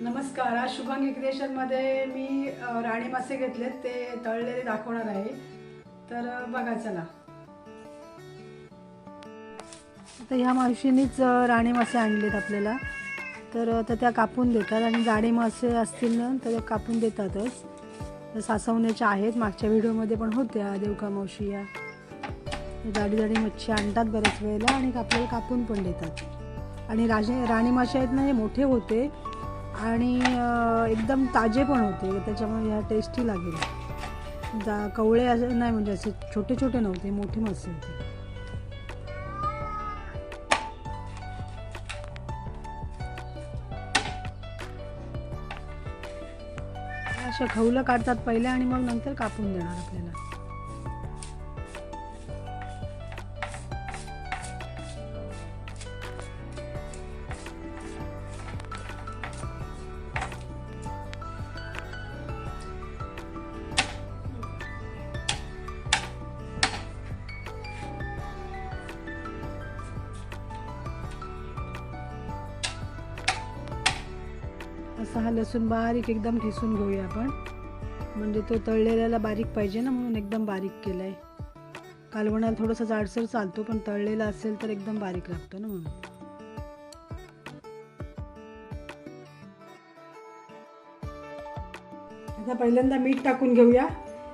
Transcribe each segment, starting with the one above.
नमस्कार. आज शुभांगी क्रिएशनमध्ये मी राणी मासे घेतलेत, ते तळलेले दाखवणार आहे. तर बघा चला. आता ह्या मावशीनीच राणी मासे आणलेत आपल्याला. तर त्या कापून देतात आणि जाडे मासे असतील ना तर कापून देतातच. तर सासवण्याच्या आहेत, मागच्या व्हिडिओमध्ये पण होत्या देवका मावशी. या जाडी जाडी मच्छी आणतात बऱ्याच वेळेला आणि आपल्याला कापून पण देतात. आणि राणी मासे आहेत ना, हे मोठे होते आणि एकदम ताजे पण होते, त्याच्यामुळे ह्या टेस्टी लागेल. कवळे असे नाही, म्हणजे असे छोटे छोटे नव्हते, मोठे मासे होते. अशा खवलं काढतात पहिले आणि मग नंतर कापून देणार आपल्याला. असा हा लसूण बारीक एकदम ठेचून घेऊया आपण, म्हणजे तो तळलेल्याला बारीक पाहिजे ना, म्हणून एकदम बारीक केला आहे. कालवणाला थोडंसं जाडसर चालतो, पण तळलेला असेल तर एकदम बारीक लागतो ना म्हणून. आता पहिल्यांदा मीठ टाकून घेऊया.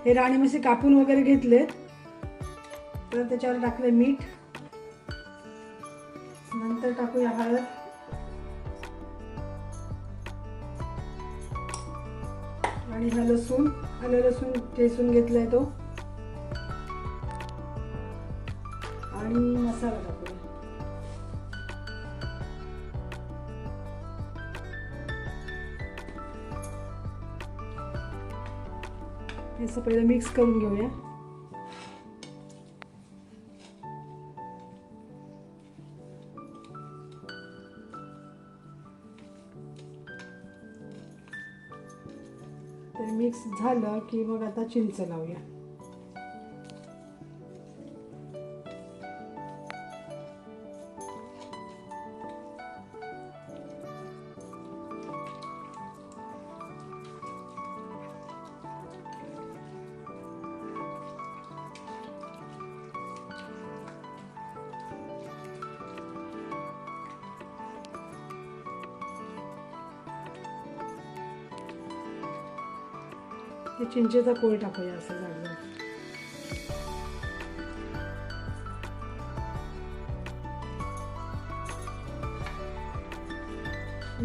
हे राणी मासे कापून वगैरे घेतलेत, तर त्याच्यावर टाकले मीठ. नंतर टाकूया हळद, आणि हा लसूण, आलं लसूण ठेचून घेतलाय तो, आणि मसाला टाकूया. हे असं पहिलं मिक्स करून घेऊया. तर मिक्स झालं की मग आता चिंच लावूया. ते चिंचेचा कोळ टाकूया असं झालं.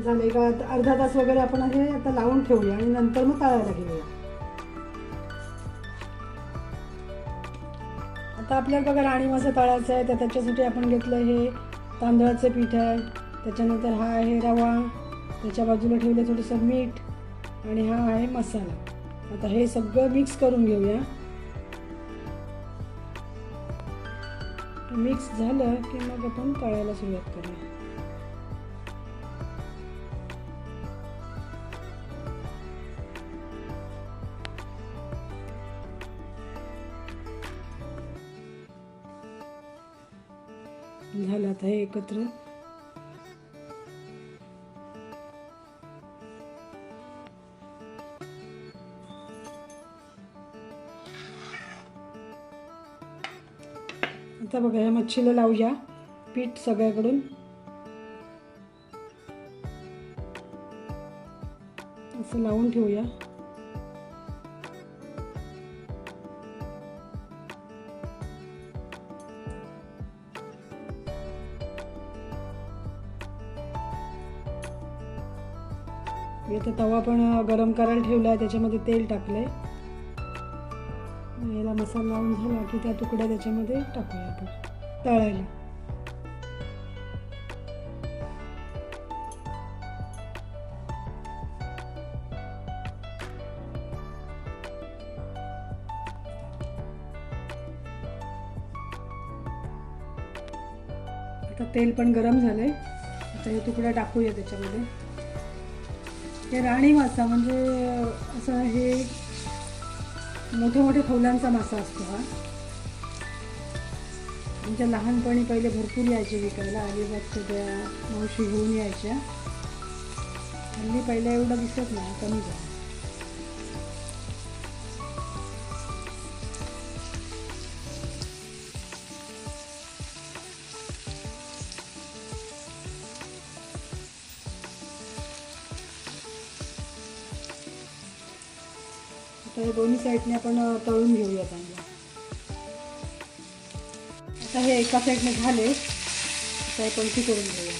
झाले का अर्धा तास वगैरे आपण हे आता लावून ठेवूया आणि नंतर मग तळायला घेऊया. आता आपल्याला बघा राणी मासा तळायचा आहे, तर त्याच्यासाठी आपण घेतलं हे तांदळाचं पीठ आहे, त्याच्यानंतर हा आहे रवा, त्याच्या बाजूला ठेवलं थोडंसं मीठ, आणि हा आहे मसाला. आता हे सगळं मिक्स करून घेऊया. मिक्स झालं की मग आपण तळायला सुरुवात करूया. झालं आता हे एकत्र. आता बघा ह्या मच्छीला लावूया पीठ सगळ्याकडून. असं लावून ठेवूया. आता तवा पण गरम करायला ठेवला आहे, त्याच्यामध्ये तेल टाकलंय. याला मसाला लावून झाला की त्या तुकड्या त्याच्यामध्ये टाकूया आपण तळायला. आता तेल पण गरम झालंय, आता हे तुकड्या टाकूया त्याच्यामध्ये. हे राणी मासा म्हणजे असं हे मोठे मोठे खवल्यांचा मासा असतो हा. आमच्या लहानपणी पहिले भरपूर यायचे विकायला, अलिबागच्या त्या मावशी घेऊन यायच्या. हल्ली पहिल्या एवढं दिसत नाही, कमी झालं. आता हे दोन्ही साईडने आपण तळून घेऊया चांगलं. आता हे एका साईडने झाले, आता हे पलटी करून घेऊया.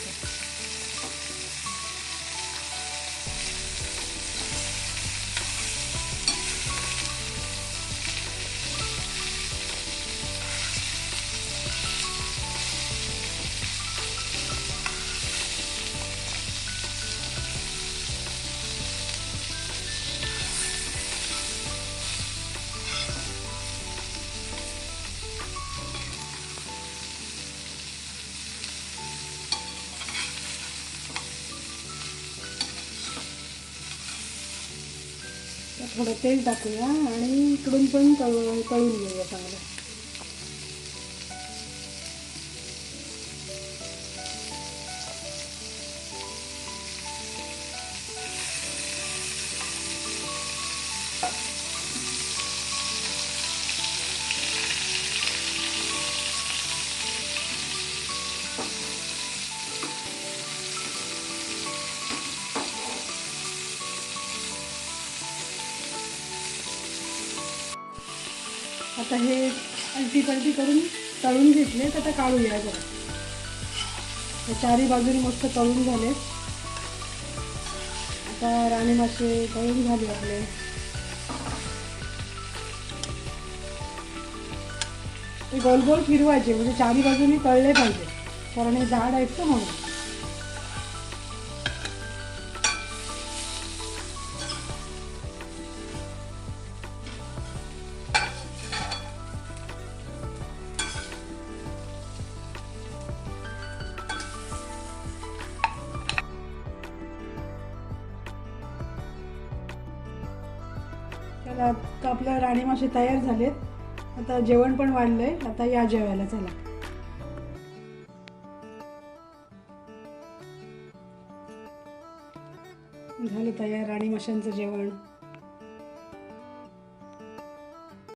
थोडं तेल टाकूया आणि इकडून पण तळून घेऊया चांगलं. आता हे अलटी पलटी करून तळून घेतले, तर आता काढूया जरा. हे चारी बाजूने मस्त तळून झाले. आता राणी मासे तळून झाले आपले. हे गोल गोल फिरवायचे, म्हणजे चारी बाजूने तळले पाहिजे, कारण हे जाड आहेत ना म्हणून. तर आता आपल्या राणी मासे तयार झालेत. आता जेवण पण वाढलंय. आता या जेवायला, चला. झालं तयार राणी माशांचं जेवण.